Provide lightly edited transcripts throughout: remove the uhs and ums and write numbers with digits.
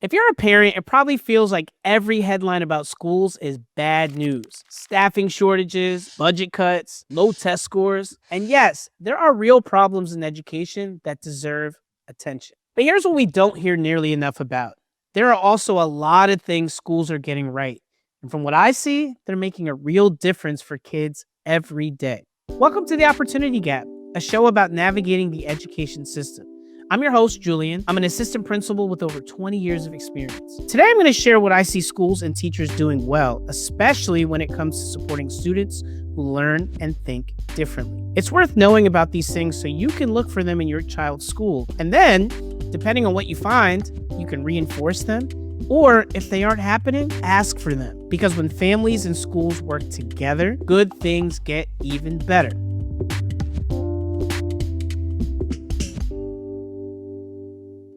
If you're a parent, it probably feels like every headline about schools is bad news. Staffing shortages, budget cuts, low test scores. And yes, there are real problems in education that deserve attention. But here's what we don't hear nearly enough about. There are also a lot of things schools are getting right. And from what I see, they're making a real difference for kids every day. Welcome to The Opportunity Gap, a show about navigating the education system. I'm your host, Julian. I'm an assistant principal with over 20 years of experience. Today, I'm going to share what I see schools and teachers doing well, especially when it comes to supporting students who learn and think differently. It's worth knowing about these things so you can look for them in your child's school. And then, depending on what you find, you can reinforce them. Or if they aren't happening, ask for them. Because when families and schools work together, good things get even better.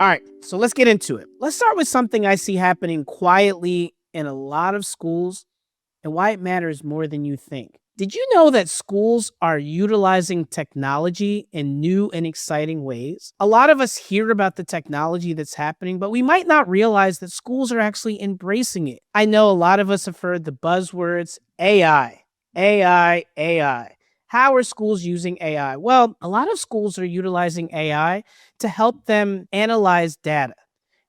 All right, so let's get into it. Let's start with something I see happening quietly in a lot of schools and why it matters more than you think. Did you know that schools are utilizing technology in new and exciting ways? A lot of us hear about the technology that's happening, but we might not realize that schools are actually embracing it. I know a lot of us have heard the buzzwords AI, AI, AI. How are schools using AI? Well, a lot of schools are utilizing AI to help them analyze data.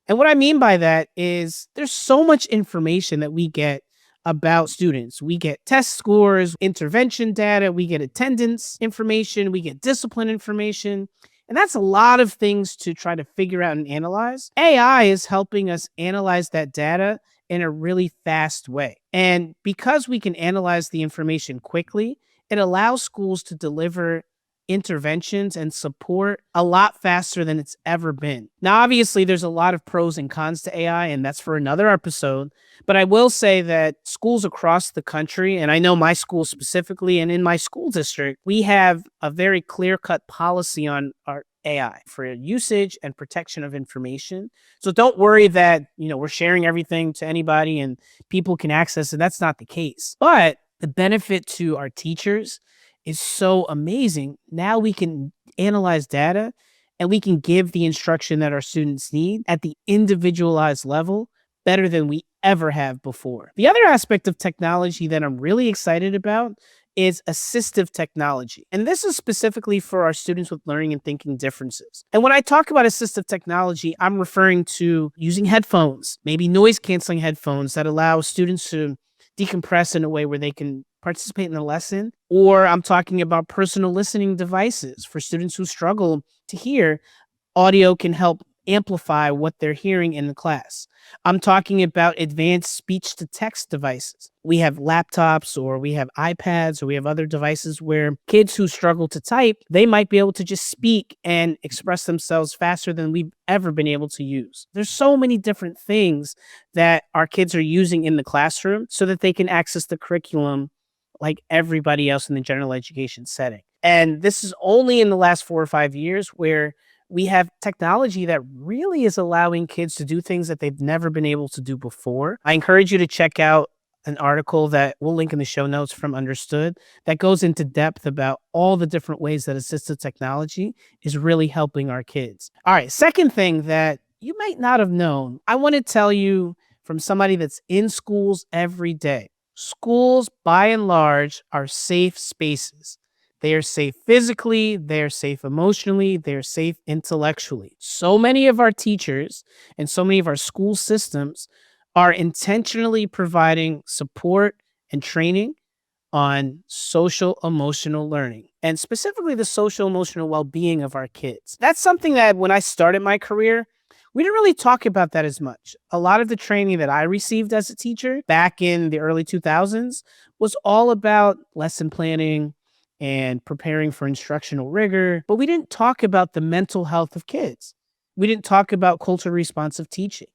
And what I mean by that is there's so much information that we get about students. We get test scores, intervention data, we get attendance information, we get discipline information. And that's a lot of things to try to figure out and analyze. AI is helping us analyze that data in a really fast way. And because we can analyze the information quickly, it allows schools to deliver interventions and support a lot faster than it's ever been. Now, obviously, there's a lot of pros and cons to AI, and that's for another episode. But I will say that schools across the country, and I know my school specifically, and in my school district, we have a very clear-cut policy on our AI for usage and protection of information. So don't worry that, we're sharing everything to anybody and people can access it. That's not the case. But the benefit to our teachers is so amazing. Now we can analyze data and we can give the instruction that our students need at the individualized level better than we ever have before. The other aspect of technology that I'm really excited about is assistive technology. And this is specifically for our students with learning and thinking differences. And when I talk about assistive technology, I'm referring to using headphones, maybe noise canceling headphones that allow students to decompress in a way where they can participate in the lesson. Or I'm talking about personal listening devices for students who struggle to hear. Audio can help amplify what they're hearing in the class. I'm talking about advanced speech to text devices. We have laptops or we have iPads or we have other devices where kids who struggle to type, they might be able to just speak and express themselves faster than we've ever been able to use. There's so many different things that our kids are using in the classroom so that they can access the curriculum like everybody else in the general education setting. And this is only in the last 4 or 5 years where we have technology that really is allowing kids to do things that they've never been able to do before. I encourage you to check out an article that we'll link in the show notes from Understood that goes into depth about all the different ways that assistive technology is really helping our kids. All right, second thing that you might not have known, I want to tell you from somebody that's in schools every day. Schools, by and large, are safe spaces. They are safe physically, they're safe emotionally, they're safe intellectually. So many of our teachers and so many of our school systems are intentionally providing support and training on social emotional learning and specifically the social emotional well-being of our kids. That's something that when I started my career, we didn't really talk about that as much. A lot of the training that I received as a teacher back in the early 2000s was all about lesson planning and preparing for instructional rigor, but we didn't talk about the mental health of kids. We didn't talk about culturally responsive teaching.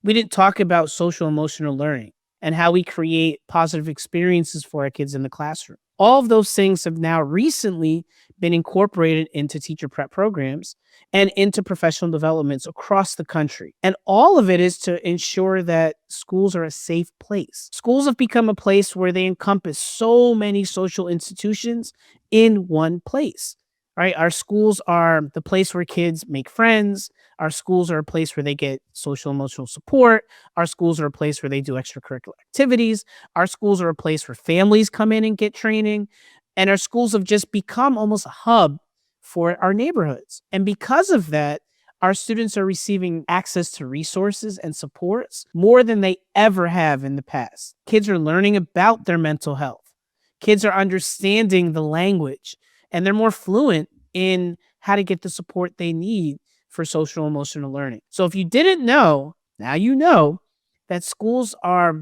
We didn't talk about social emotional learning and how we create positive experiences for our kids in the classroom. All of those things have now recently been incorporated into teacher prep programs and into professional developments across the country. And all of it is to ensure that schools are a safe place. Schools have become a place where they encompass so many social institutions in one place. right? Our schools are the place where kids make friends. Our schools are a place where they get social emotional support. Our schools are a place where they do extracurricular activities. Our schools are a place where families come in and get training. And our schools have just become almost a hub for our neighborhoods. And because of that, our students are receiving access to resources and supports more than they ever have in the past. Kids are learning about their mental health. Kids are understanding the language and they're more fluent in how to get the support they need for social emotional learning. So if you didn't know, now you know that schools are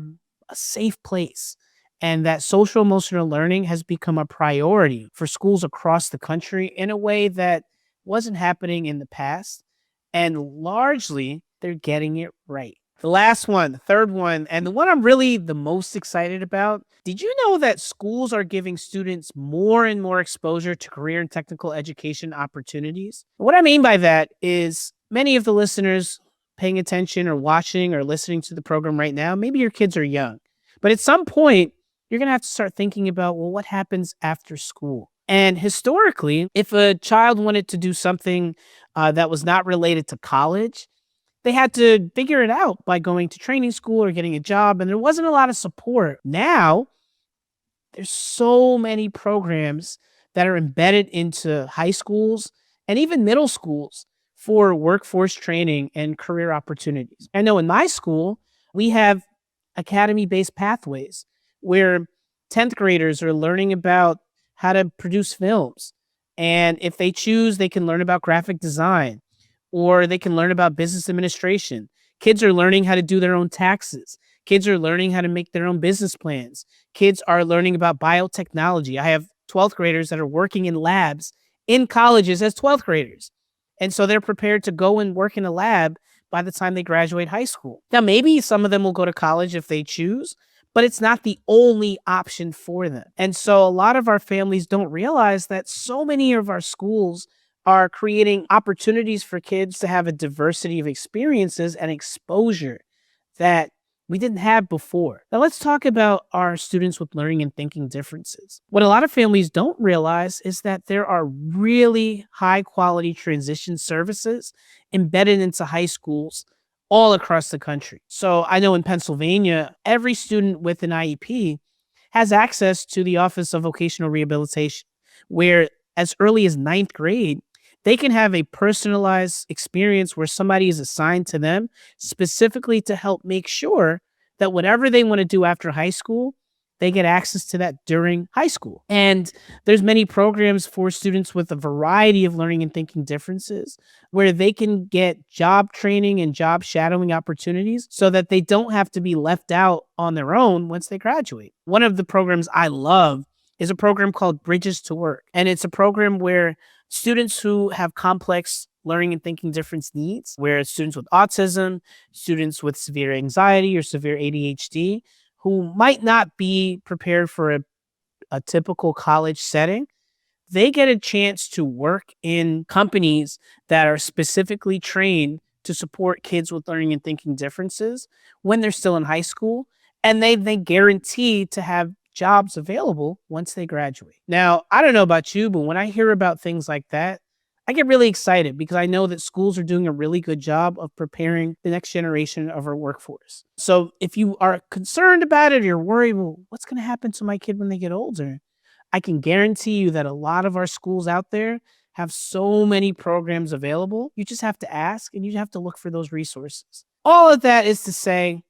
a safe place and that social emotional learning has become a priority for schools across the country in a way that wasn't happening in the past. And largely, they're getting it right. The last one, the third one, and the one I'm really the most excited about. Did you know that schools are giving students more and more exposure to career and technical education opportunities? What I mean by that is many of the listeners paying attention or watching or listening to the program right now, maybe your kids are young, but at some point, you're going to have to start thinking about, well, what happens after school? And historically, if a child wanted to do something that was not related to college, they had to figure it out by going to training school or getting a job, and there wasn't a lot of support. Now, there's so many programs that are embedded into high schools and even middle schools for workforce training and career opportunities. I know in my school, we have academy-based pathways where 10th graders are learning about how to produce films. And if they choose, they can learn about graphic design or they can learn about business administration. Kids are learning how to do their own taxes. Kids are learning how to make their own business plans. Kids are learning about biotechnology. I have 12th graders that are working in labs in colleges as 12th graders. And so they're prepared to go and work in a lab by the time they graduate high school. Now, maybe some of them will go to college if they choose, but it's not the only option for them. And so a lot of our families don't realize that so many of our schools are creating opportunities for kids to have a diversity of experiences and exposure that we didn't have before. Now, let's talk about our students with learning and thinking differences. What a lot of families don't realize is that there are really high quality transition services embedded into high schools all across the country. So I know in Pennsylvania, every student with an IEP has access to the Office of Vocational Rehabilitation, where as early as ninth grade, they can have a personalized experience where somebody is assigned to them specifically to help make sure that whatever they want to do after high school, they get access to that during high school. And there's many programs for students with a variety of learning and thinking differences where they can get job training and job shadowing opportunities so that they don't have to be left out on their own once they graduate. One of the programs I love is a program called Bridges to Work. And it's a program where students who have complex learning and thinking difference needs, where students with autism, students with severe anxiety or severe ADHD, who might not be prepared for a typical college setting, they get a chance to work in companies that are specifically trained to support kids with learning and thinking differences when they're still in high school. And they guarantee to have jobs available once they graduate. Now, I don't know about you, but when I hear about things like that, I get really excited because I know that schools are doing a really good job of preparing the next generation of our workforce. So if you are concerned about it or you're worried, well, what's going to happen to my kid when they get older? I can guarantee you that a lot of our schools out there have so many programs available. You just have to ask and you have to look for those resources. All of that is to say,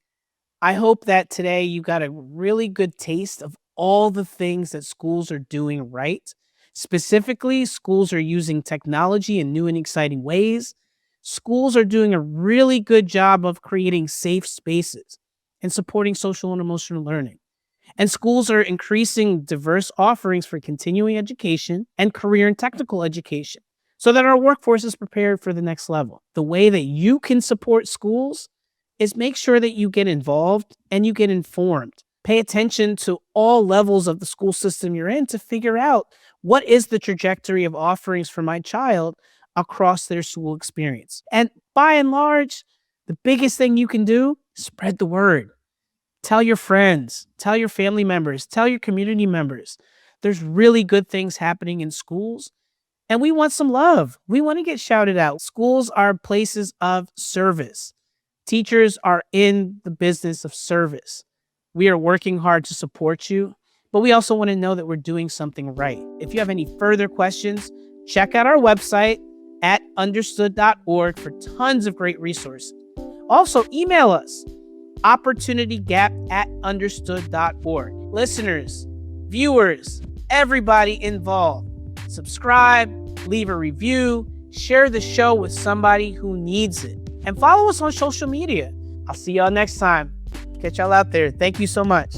I hope that today you got a really good taste of all the things that schools are doing right. Specifically, schools are using technology in new and exciting ways. Schools are doing a really good job of creating safe spaces and supporting social and emotional learning. And schools are increasing diverse offerings for continuing education and career and technical education so that our workforce is prepared for the next level. The way that you can support schools is make sure that you get involved and you get informed. Pay attention to all levels of the school system you're in to figure out what is the trajectory of offerings for my child across their school experience. And by and large, the biggest thing you can do, spread the word. Tell your friends, tell your family members, tell your community members. There's really good things happening in schools. And we want some love. We want to get shouted out. Schools are places of service. Teachers are in the business of service. We are working hard to support you, but we also want to know that we're doing something right. If you have any further questions, check out our website at understood.org for tons of great resources. Also, email us, opportunitygap@understood.org. Listeners, viewers, everybody involved, subscribe, leave a review, share the show with somebody who needs it, and follow us on social media. I'll see y'all next time. Catch y'all out there. Thank you so much.